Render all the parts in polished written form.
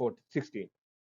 16.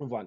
1.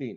3,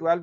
12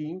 3,